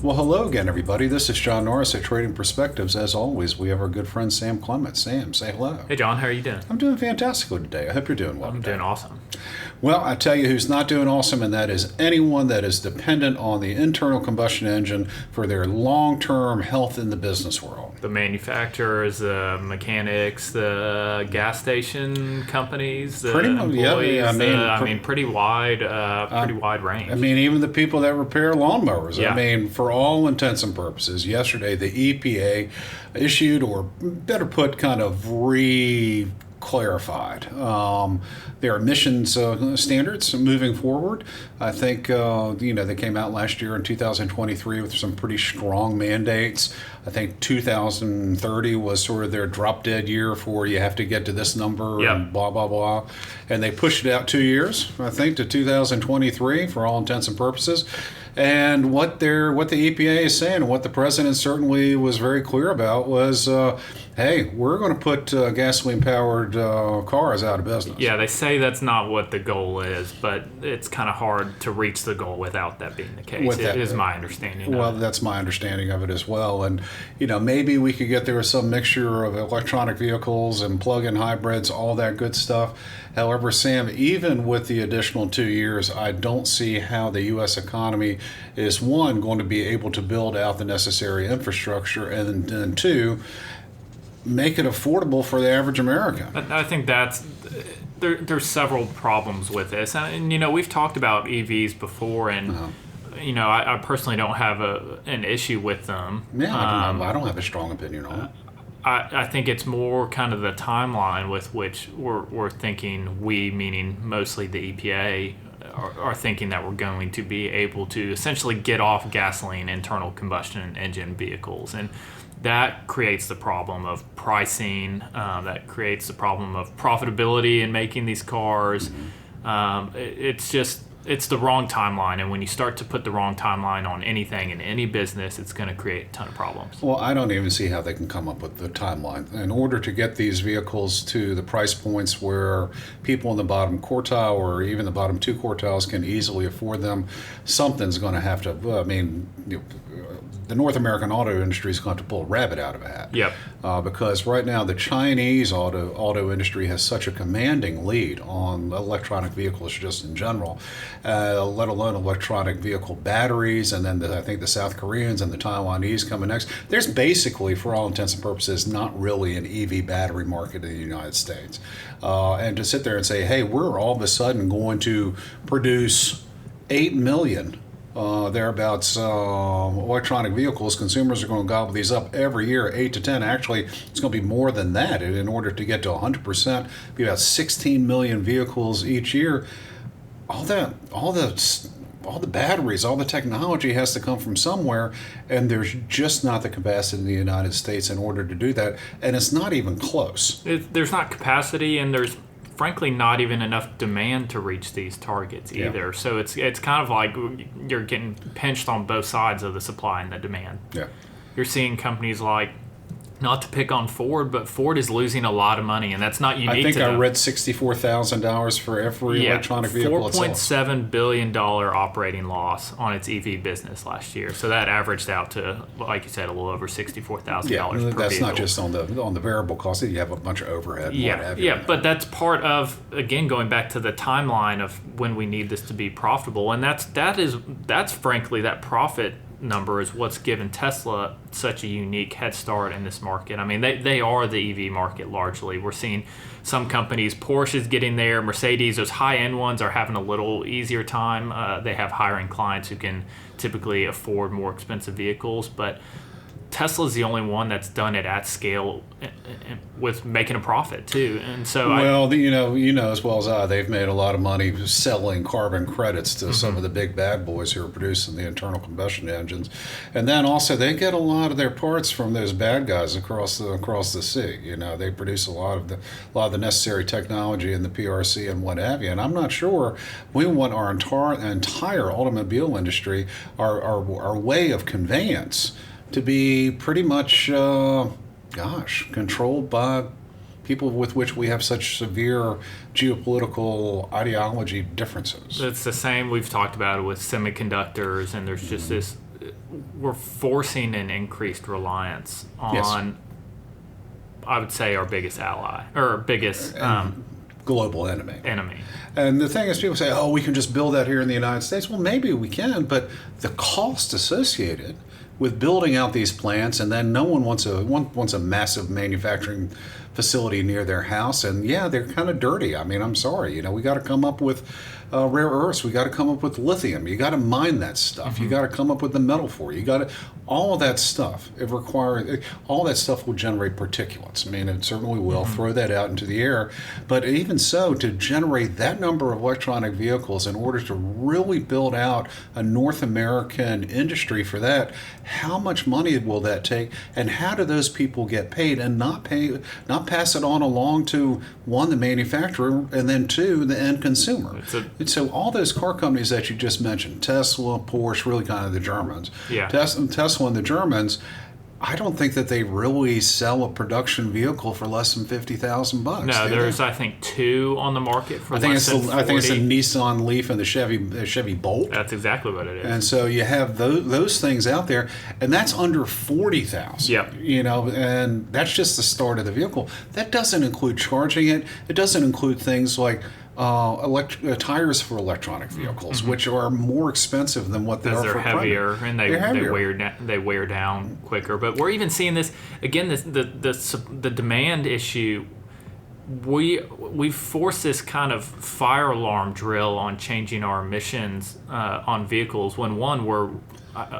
Well, hello again, everybody. This is John Norris at Trading Perspectives. As always, we have our good friend Sam Clement. Sam, say hello. Hey, John, how are you doing? I'm doing fantastically today. I hope you're doing well. I'm doing awesome. Well, I tell you who's not doing awesome, and that is anyone that is dependent on the internal combustion engine for their long-term health in the business world. The manufacturers, the mechanics, the gas station companies, the Pretty much, employees, yeah. pretty wide range. I mean, even the people that repair lawnmowers. Yeah. I mean, for all intents and purposes, yesterday the EPA issued, or better put, kind of clarified their emissions standards moving forward. I think they came out last year in 2023 with some pretty strong mandates. I think 2030 was sort of their drop dead year for you have to get to this number and blah blah blah, and they pushed it out 2 years, I think, to 2023 for all intents and purposes. And what the EPA is saying, what the president certainly was very clear about, was, hey, we're going to put gasoline-powered cars out of business. Yeah, they say that's not what the goal is, but it's kind of hard to reach the goal without that being the case. It is my understanding. Well, that's my understanding of it as well. And, maybe we could get there with some mixture of electronic vehicles and plug-in hybrids, all that good stuff. However, Sam, even with the additional 2 years, I don't see how the U.S. economy is, one, going to be able to build out the necessary infrastructure, and then two, make it affordable for the average American. I think there's several problems with this. And, we've talked about EVs before, and I personally don't have an issue with them. Yeah, I don't have a strong opinion on it. I think it's more kind of the timeline with which we're thinking, we, meaning mostly the EPA, are thinking that we're going to be able to essentially get off gasoline internal combustion engine vehicles. And that creates the problem of pricing, that creates the problem of profitability in making these cars. It's the wrong timeline, and when you start to put the wrong timeline on anything in any business, it's going to create a ton of problems. Well, I don't even see how they can come up with the timeline. In order to get these vehicles to the price points where people in the bottom quartile or even the bottom two quartiles can easily afford them, something's going to have to, the North American auto industry is going to have to pull a rabbit out of a hat. Yep. Because right now the Chinese auto industry has such a commanding lead on electronic vehicles just in general, let alone electronic vehicle batteries, and then I think the South Koreans and the Taiwanese coming next. There's basically, for all intents and purposes, not really an EV battery market in the United States. And to sit there and say, hey, we're all of a sudden going to produce 8 million thereabouts electronic vehicles. Consumers are going to gobble these up every year, 8 to 10. Actually, it's going to be more than that. In order to get to 100%, be about 16 million vehicles each year. All the batteries, all the technology has to come from somewhere, and there's just not the capacity in the United States in order to do that, and it's not even close. There's not capacity, and there's frankly not even enough demand to reach these targets either. Yeah. So it's kind of like you're getting pinched on both sides of the supply and the demand. Yeah. You're seeing companies like, not to pick on Ford, but Ford is losing a lot of money, and that's not unique to them. I think I read $64,000 for every electronic vehicle itself. $4.7 billion operating loss on its EV business last year. So that averaged out to, like you said, a little over $64,000 per vehicle. That's not just on the variable cost. You have a bunch of overhead. But that's part of, again, going back to the timeline of when we need this to be profitable, and that's frankly that profit number is what's given Tesla such a unique head start in this market. I mean, they are the EV market largely. We're seeing some companies, Porsche's getting there, Mercedes, those high-end ones are having a little easier time. They have higher-end clients who can typically afford more expensive vehicles, but Tesla's the only one that's done it at scale with making a profit too. And so you know as well as I, they've made a lot of money selling carbon credits to some of the big bad boys who are producing the internal combustion engines, and then also they get a lot of their parts from those bad guys across the sea. They produce a lot of the necessary technology in the PRC and what have you. And I'm not sure we want our entire automobile industry, our way of conveyance, to be pretty much, controlled by people with which we have such severe geopolitical ideology differences. It's the same. We've talked about it with semiconductors, and there's just this we're forcing an increased reliance on, Yes. I would say, our biggest ally or biggest Global enemy. enemy. And the thing is, people say, oh, we can just build that here in the United States. Well, maybe we can, but the cost associated with building out these plants, and then no one wants a massive manufacturing facility near their house. And yeah, they're kind of dirty. I mean, I'm sorry. We got to come up with rare earths. We got to come up with lithium. You got to mine that stuff. You got to come up with the metal for it. You got to all of that stuff. All that stuff will generate particulates. I mean, it certainly will throw that out into the air. But even so, to generate that number of electronic vehicles in order to really build out a North American industry for that, how much money will that take? And how do those people get paid and not pass it on along to, one, the manufacturer, and then two, the end consumer? And so all those car companies that you just mentioned, Tesla, Porsche, really kind of the Germans. Yeah. Tesla and the Germans, I don't think that they really sell a production vehicle for less than $50,000. No, there's I think 2 on the market for less than 40. I think it's the Nissan Leaf and the Chevy Bolt. That's exactly what it is. And so you have those things out there, and that's under 40,000. Yep. And that's just the start of the vehicle. That doesn't include charging it. It doesn't include things like tires for electronic vehicles, which are more expensive than what they are for heavier, and They're heavier. they wear down quicker. But we're even seeing this again. The demand issue. We've forced this kind of fire alarm drill on changing our emissions on vehicles when we're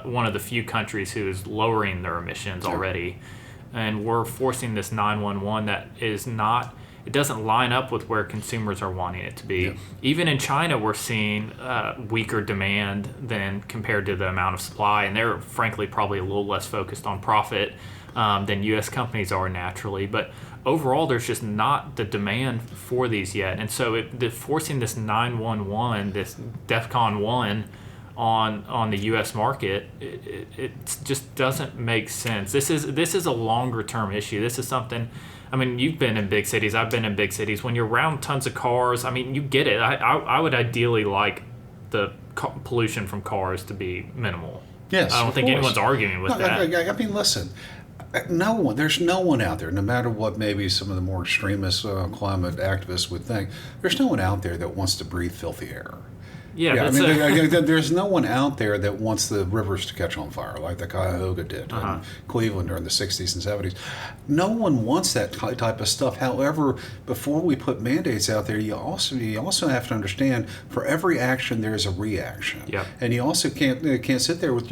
one of the few countries who is lowering their emissions already, and we're forcing this 911 that is not. It doesn't line up with where consumers are wanting it to be. Yeah. Even in China, we're seeing weaker demand than compared to the amount of supply, and they're frankly probably a little less focused on profit than U.S. companies are naturally. But overall, there's just not the demand for these yet, and so forcing this 911, this DEFCON 1 on the U.S. market, it just doesn't make sense. This is a longer term issue. This is something. I mean, you've been in big cities. I've been in big cities. When you're around tons of cars, I mean, you get it. I would ideally like the pollution from cars to be minimal. Yes, I don't think anyone's arguing with that. I mean, listen, there's no one out there, no matter what maybe some of the more extremist climate activists would think, there's no one out there that wants to breathe filthy air. Yeah, I mean, there's no one out there that wants the rivers to catch on fire like the Cuyahoga did in Cleveland during the 60s and 70s. No one wants that type of stuff. However, before we put mandates out there, you also have to understand for every action there's a reaction. Yep. And you also can't sit there with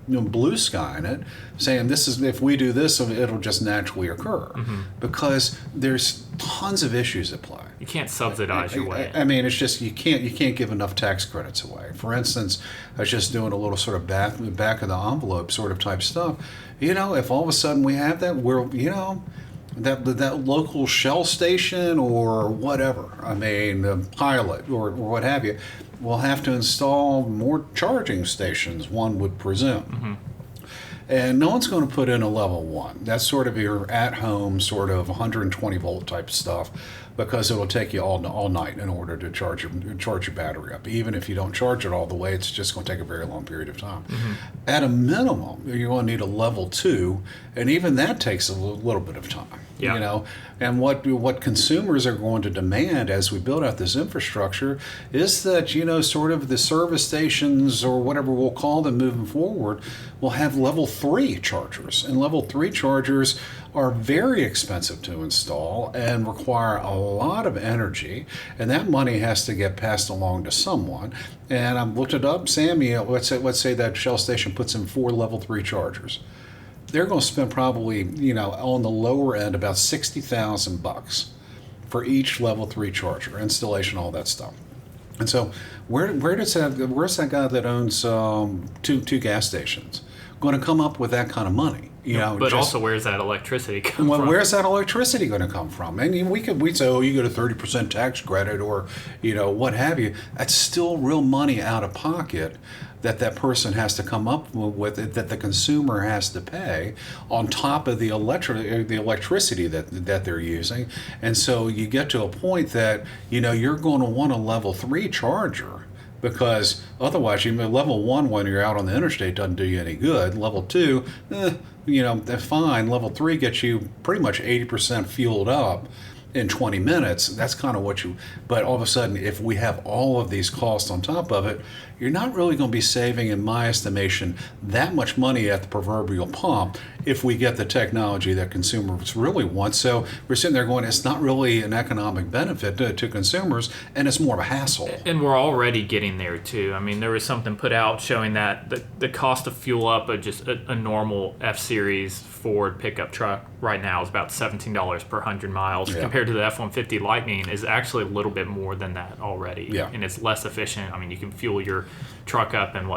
blue sky in it, saying this is if we do this, it'll just naturally occur, because there's tons of issues at play. You can't subsidize your way. I mean, it's just you can't give enough tax credits away. For instance, I was just doing a little sort of back of the envelope sort of type stuff. If all of a sudden we have that, that local Shell station or whatever, I mean, a pilot or what have you, will have to install more charging stations, one would presume. And no one's going to put in a level 1. That's sort of your at-home sort of 120 volt type stuff, because it'll take you all night in order to charge your battery up. Even if you don't charge it all the way, it's just going to take a very long period of time. At a minimum, you're going to need a level 2, and even that takes a little bit of time. Yeah. And what consumers are going to demand as we build out this infrastructure is that sort of the service stations or whatever we'll call them moving forward will have level 3 chargers, and level 3 chargers are very expensive to install and require a lot of energy, and that money has to get passed along to someone. And I've looked it up, Sammy. Let's say that Shell station puts in 4 level 3 chargers. They're going to spend probably, on the lower end, about $60,000 for each level 3 charger, installation, all that stuff. And so, where's that guy that owns two gas stations going to come up with that kind of money? But also, where's that electricity come from? Where's that electricity going to come from? And we'd say, oh, you get a 30% tax credit, or what have you. That's still real money out of pocket that person has to come up with, that the consumer has to pay on top of the electricity that they're using. And so you get to a point that you're going to want a level 3 charger because otherwise, level 1 when you're out on the interstate doesn't do you any good. Level 2, they're fine. Level 3 gets you pretty much 80% fueled up in 20 minutes. That's kind of what but all of a sudden, if we have all of these costs on top of it, you're not really going to be saving, in my estimation, that much money at the proverbial pump if we get the technology that consumers really want. So we're sitting there going, it's not really an economic benefit to consumers, and it's more of a hassle. And we're already getting there too. I mean, there was something put out showing that the cost of fuel up of just a normal F-Series Ford pickup truck right now is about $17 per 100 miles, compared to the F-150 Lightning is actually a little bit more than that already. Yeah. And it's less efficient. I mean, you can fuel your truck up in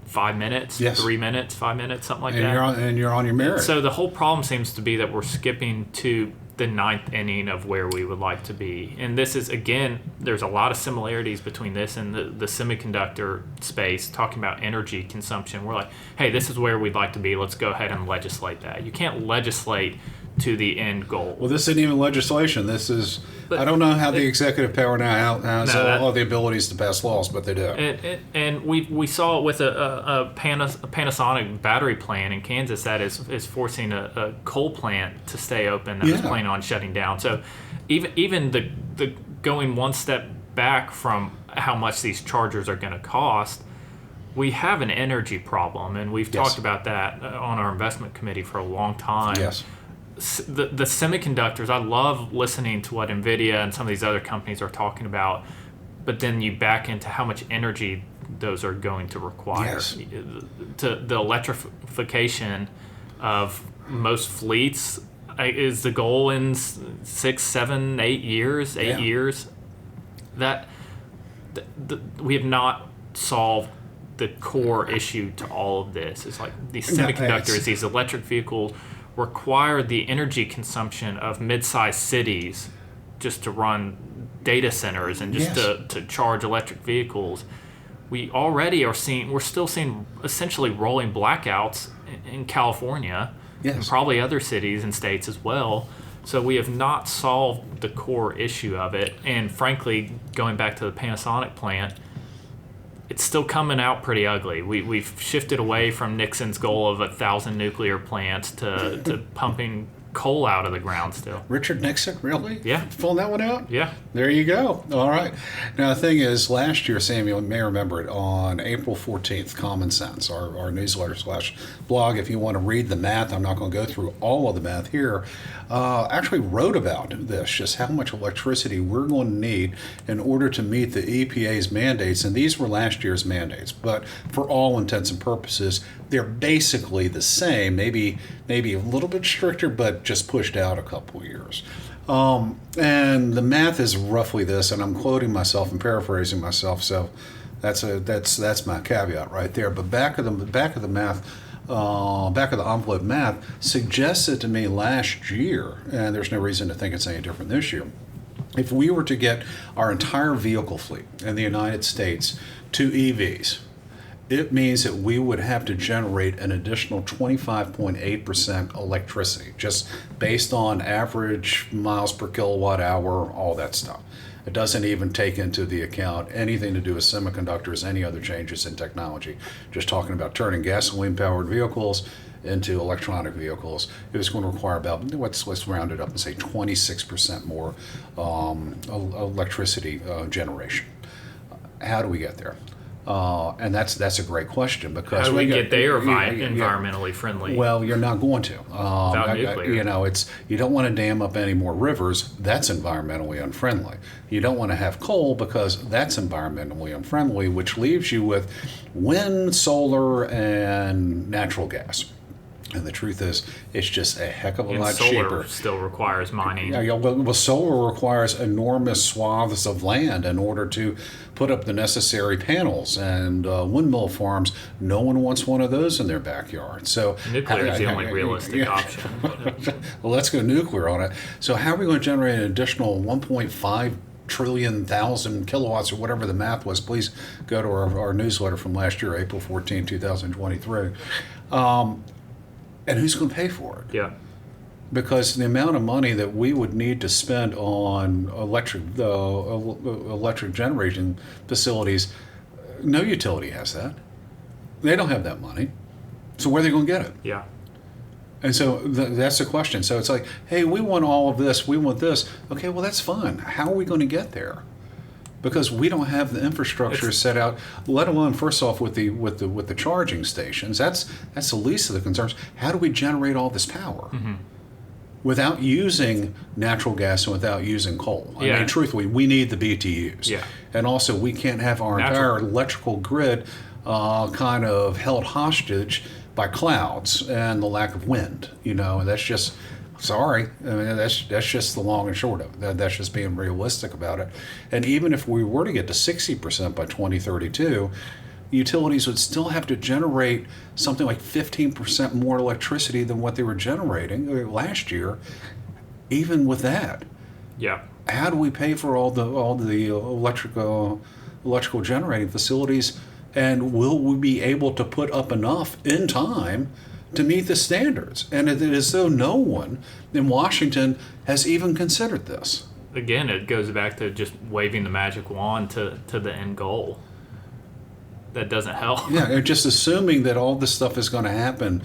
5 minutes, Yes. 3 minutes, 5 minutes, something like And that. you're on your merit. So the whole problem seems to be that we're skipping to the ninth inning of where we would like to be. And this is, again, there's a lot of similarities between this and the semiconductor space, talking about energy consumption. We're like, hey, this is where we'd like to be. Let's go ahead and legislate that. You can't legislate to the end goal. Well, this isn't even legislation. This is, I don't know how the executive power now has all the abilities to pass laws, but they do. And we saw it with a Panasonic battery plant in Kansas that is forcing a coal plant to stay open that was planning on shutting down. So even the going one step back from how much these chargers are going to cost, we have an energy problem, and we've talked about that on our investment committee for a long time. Yes. The semiconductors, I love listening to what NVIDIA and some of these other companies are talking about, but then you back into how much energy those are going to require. Yes. The electrification of most fleets is the goal in 6, 7, 8 years, years. That we have not solved the core issue to all of this. It's like these semiconductors, these electric vehicles require the energy consumption of mid-sized cities just to run data centers and just to charge electric vehicles. We already we're still seeing essentially rolling blackouts in California and probably other cities and states as well. So we have not solved the core issue of it. And frankly, going back to the Panasonic plant, it's still coming out pretty ugly. We've shifted away from Nixon's goal of 1,000 nuclear plants to pumping coal out of the ground still. Richard Nixon, really? Yeah. Pulling that one out? Yeah. There you go. All right. Now, the thing is, last year, Samuel, you may remember it, on April 14th, Common Sense, our newsletter/blog, if you want to read the math, I'm not going to go through all of the math here, actually wrote about this, just how much electricity we're going to need in order to meet the EPA's mandates. And these were last year's mandates, but for all intents and purposes, they're basically the same, maybe a little bit stricter, but just pushed out a couple of years. And the math is roughly this, and I'm quoting myself and paraphrasing myself, so that's my caveat right there. But back of the math, back of the envelope math suggested to me last year, and there's no reason to think it's any different this year, if we were to get our entire vehicle fleet in the United States to EVs, it means that we would have to generate an additional 25.8% electricity, just based on average miles per kilowatt hour, all that stuff. It doesn't even take into the account anything to do with semiconductors, any other changes in technology. Just talking about turning gasoline-powered vehicles into electronic vehicles, it was going to require about, let's round it up and say 26% more electricity generation. How do we get there? And that's a great question, because how do we get there environmentally friendly? Well, you're not going to. Without nuclear. You don't want to dam up any more rivers. That's environmentally unfriendly. You don't want to have coal, because that's environmentally unfriendly, which leaves you with wind, solar, and natural gas. And the truth is, it's just a heck of a lot solar cheaper. Still requires mining. Well, solar requires enormous swaths of land in order to put up the necessary panels. And windmill farms, no one wants one of those in their backyard. So nuclear is the only realistic option. Well, let's go nuclear on it. So how are we going to generate an additional 1.5 trillion thousand kilowatts, or whatever the math was? Please go to our newsletter from last year, April 14, 2023. And who's going to pay for it? Yeah. Because the amount of money that we would need to spend on electric generating facilities, No utility has that. They don't have that money. So where are they going to get it? Yeah. And so that's the question. So it's like, hey, we want all of this. We want this. Okay, well, that's fine. How are we going to get there? Because we don't have the infrastructure set out. Let alone, first off, with the charging stations. That's the least of the concerns. How do we generate all this power without using natural gas and without using coal? I mean, truthfully, we need the BTUs. Yeah. And also, we can't have our entire electrical grid kind of held hostage by clouds and the lack of wind. And that's just, sorry. I mean, that's just the long and short of it. That's just being realistic about it. And even if we were to get to 60% by 2032, utilities would still have to generate something like 15% more electricity than what they were generating last year. Even with that, how do we pay for all the electrical generating facilities? And will we be able to put up enough in time to meet the standards? And it is though no one in Washington has even considered this. Again, it goes back to just waving the magic wand to the end goal. That doesn't help. Yeah, and just assuming that all this stuff is going to happen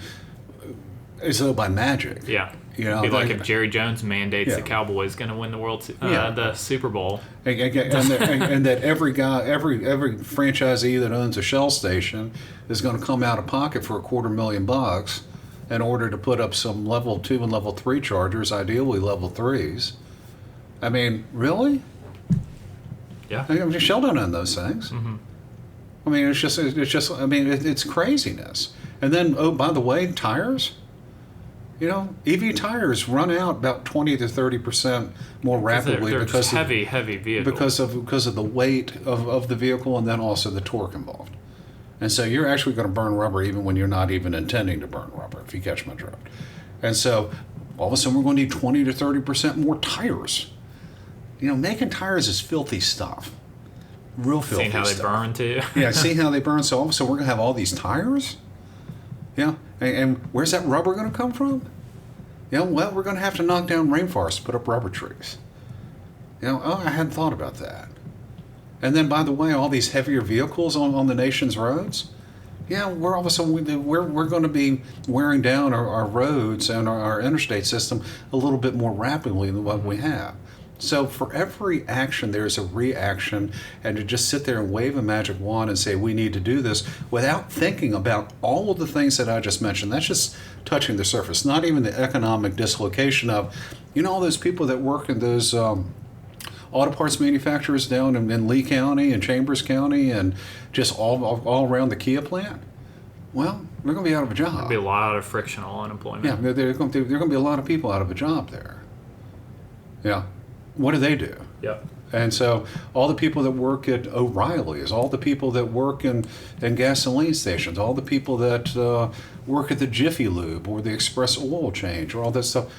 as though by magic. Yeah. It'd be like if Jerry Jones mandates the Cowboys going to win the Super Bowl, and that every franchisee that owns a Shell station is going to come out of pocket for $250,000 in order to put up some level 2 and level 3 chargers, ideally level 3s. I mean, really? Yeah. I mean, Shell don't own those things. I mean, it's just. I mean, it's craziness. And then, oh, by the way, tires. EV tires run out about 20 to 30% more rapidly they're because heavy vehicles. Because of the weight of the vehicle and then also the torque involved. And so you're actually going to burn rubber even when you're not even intending to burn rubber, if you catch my drift. And so all of a sudden we're going to need 20 to 30% more tires. Making tires is filthy stuff. Real filthy stuff. Seeing how they burn too. Yeah, see how they burn. So all of a sudden we're going to have all these tires? Yeah, and where's that rubber going to come from? Well, we're going to have to knock down rainforests to put up rubber trees. I hadn't thought about that. And then, by the way, all these heavier vehicles on the nation's roads, we're all of a sudden we're going to be wearing down our roads and our interstate system a little bit more rapidly than what we have. So for every action, there's a reaction, and to just sit there and wave a magic wand and say we need to do this without thinking about all of the things that I just mentioned, that's just touching the surface. Not even the economic dislocation of, all those people that work in those auto parts manufacturers down in Lee County and Chambers County and just all around the Kia plant. Well, they're going to be out of a job. There'll be a lot of frictional unemployment. Yeah, there are going to be a lot of people out of a job there. Yeah. What do they do? Yep. And so all the people that work at O'Reilly's, all the people that work in gasoline stations, all the people that work at the Jiffy Lube or the Express Oil Change or all that stuff,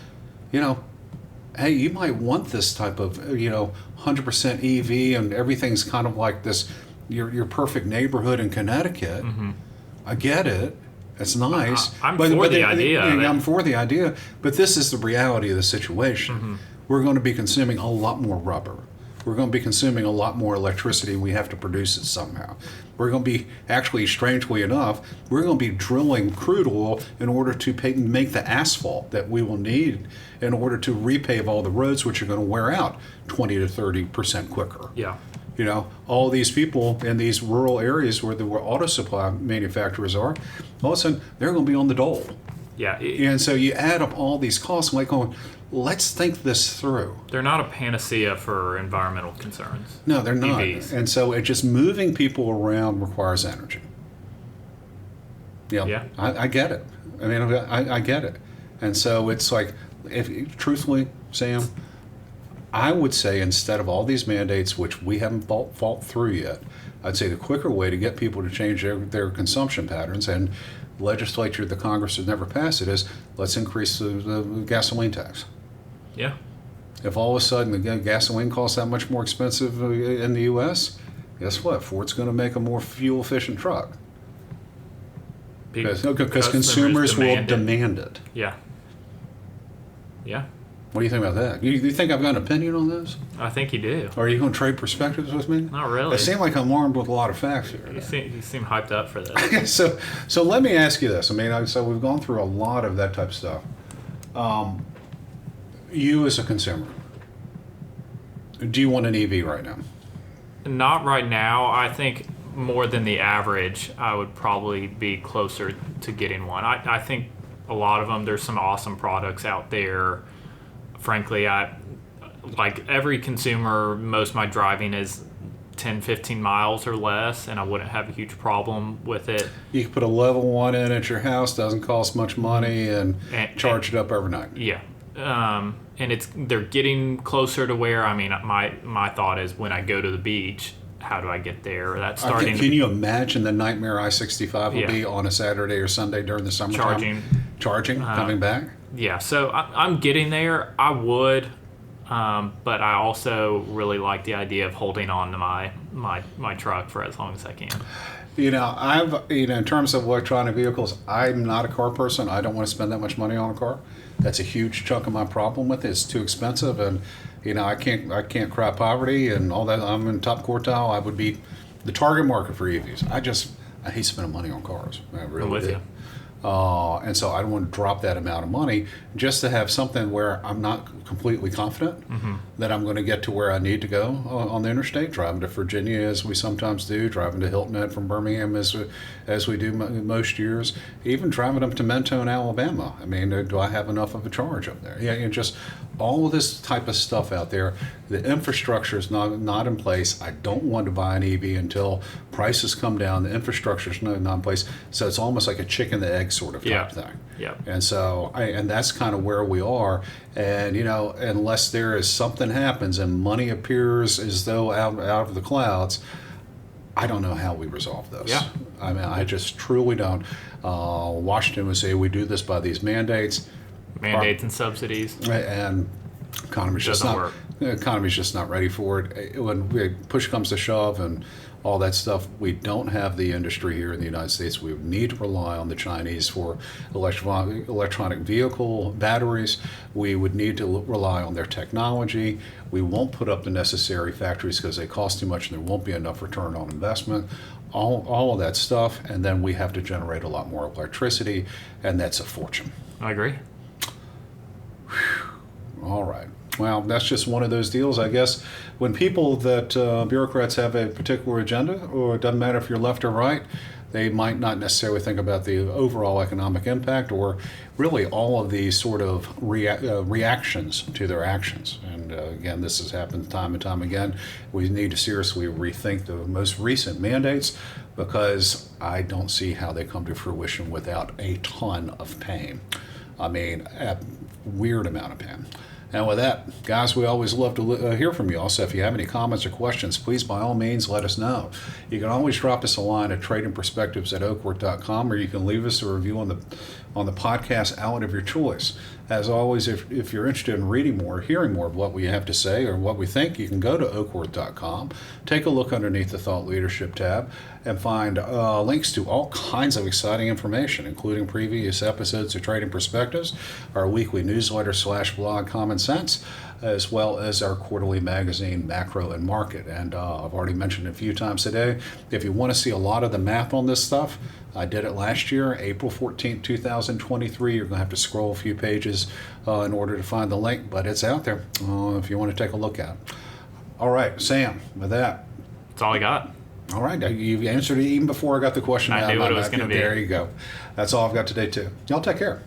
hey, you might want this type of, 100% EV and everything's kind of like this, your perfect neighborhood in Connecticut. I get it. It's nice. I'm for the idea. I'm for the idea, but this is the reality of the situation. We're going to be consuming a lot more rubber. We're going to be consuming a lot more electricity. We have to produce it somehow. We're going to be, actually, strangely enough, we're going to be drilling crude oil in order to make the asphalt that we will need in order to repave all the roads, which are going to wear out 20 to 30% quicker. Yeah. All these people in these rural areas where the auto supply manufacturers are, all of a sudden, they're going to be on the dole. Yeah. And so you add up all these costs, like going, let's think this through. They're not a panacea for environmental concerns. No, they're not. EVs. And so it just moving people around requires energy. Yeah. I get it. I mean, I get it. And so it's like, truthfully, Sam, I would say instead of all these mandates, which we haven't fought through yet, I'd say the quicker way to get people to change their consumption patterns, and legislature, the Congress has never passed it, is let's increase the gasoline tax. Yeah. If all of a sudden the gasoline costs that much more expensive in the U.S., guess what? Ford's going to make a more fuel-efficient truck. Because consumers will demand it. Yeah. Yeah. What do you think about that? You think I've got an opinion on this? I think you do. Or are you going to trade perspectives with me? Not really. It seems like I'm armed with a lot of facts here. You seem hyped up for this. So let me ask you this. I mean, so we've gone through a lot of that type of stuff. You as a consumer, do you want an EV right now? Not right now. I think more than the average, I would probably be closer to getting one. I think a lot of them, there's some awesome products out there. Frankly, like every consumer, most of my driving is 10, 15 miles or less, and I wouldn't have a huge problem with it. You can put a level 1 in at your house, doesn't cost much money, and charge it up overnight. Yeah. And they're getting closer to where, I mean, my thought is when I go to the beach, how do I get there? That's starting. Can you imagine the nightmare I-65 will be on a Saturday or Sunday during the summertime? Charging, coming back? Yeah, so I'm getting there. I would, but I also really like the idea of holding on to my truck for as long as I can. In terms of electronic vehicles, I'm not a car person. I don't want to spend that much money on a car. That's a huge chunk of my problem with it. It's too expensive, and I can't cry poverty and all that. I'm in top quartile. I would be the target market for EVs. I hate spending money on cars. I really I'm with do. you. And so I don't want to drop that amount of money just to have something where I'm not completely confident that I'm going to get to where I need to go on the interstate, driving to Virginia as we sometimes do, driving to Hilton Head from Birmingham as we do most years, even driving up to Mentone, Alabama. I mean, do I have enough of a charge up there? Yeah, just all of this type of stuff out there. The infrastructure is not in place. I don't want to buy an EV until prices come down. The infrastructure is not in place. So it's almost like a chicken and egg sort of type thing. Yeah. And so, and that's kind of where we are. And unless there is something happens and money appears as though out of the clouds, I don't know how we resolve this. Yeah. I mean, I just truly don't. Washington would say we do this by these mandates and subsidies, and economy's just not work. The economy's just not ready for it. When push comes to shove and all that stuff, we don't have the industry here in the United States. We need to rely on the Chinese for electronic vehicle batteries. We would need to rely on their technology. We won't put up the necessary factories because they cost too much and there won't be enough return on investment. All of that stuff, and then we have to generate a lot more electricity, and that's a fortune. I agree. All right. Well, that's just one of those deals, I guess. When people bureaucrats have a particular agenda, or it doesn't matter if you're left or right, they might not necessarily think about the overall economic impact or really all of these sort of reactions to their actions. And again, this has happened time and time again. We need to seriously rethink the most recent mandates because I don't see how they come to fruition without a ton of pain. I mean, a weird amount of pain. And with that, guys, we always love to hear from you all. So if you have any comments or questions, please, by all means, let us know. You can always drop us a line at tradingperspectives@oakworth.com, or you can leave us a review on the podcast outlet of your choice. As always, if you're interested in reading more, hearing more of what we have to say or what we think, you can go to oakworth.com, take a look underneath the Thought Leadership tab, and find links to all kinds of exciting information, including previous episodes of Trading Perspectives, our weekly newsletter / blog Common Sense, as well as our quarterly magazine, Macro and Market. And I've already mentioned a few times today, if you want to see a lot of the math on this stuff, I did it last year, April 14th, 2023. You're going to have to scroll a few pages in order to find the link, but it's out there if you want to take a look at it. All right, Sam, with that. That's all I got. All right, you answered it even before I got the question out. I knew what it was going to be. There you go. That's all I've got today, too. Y'all take care.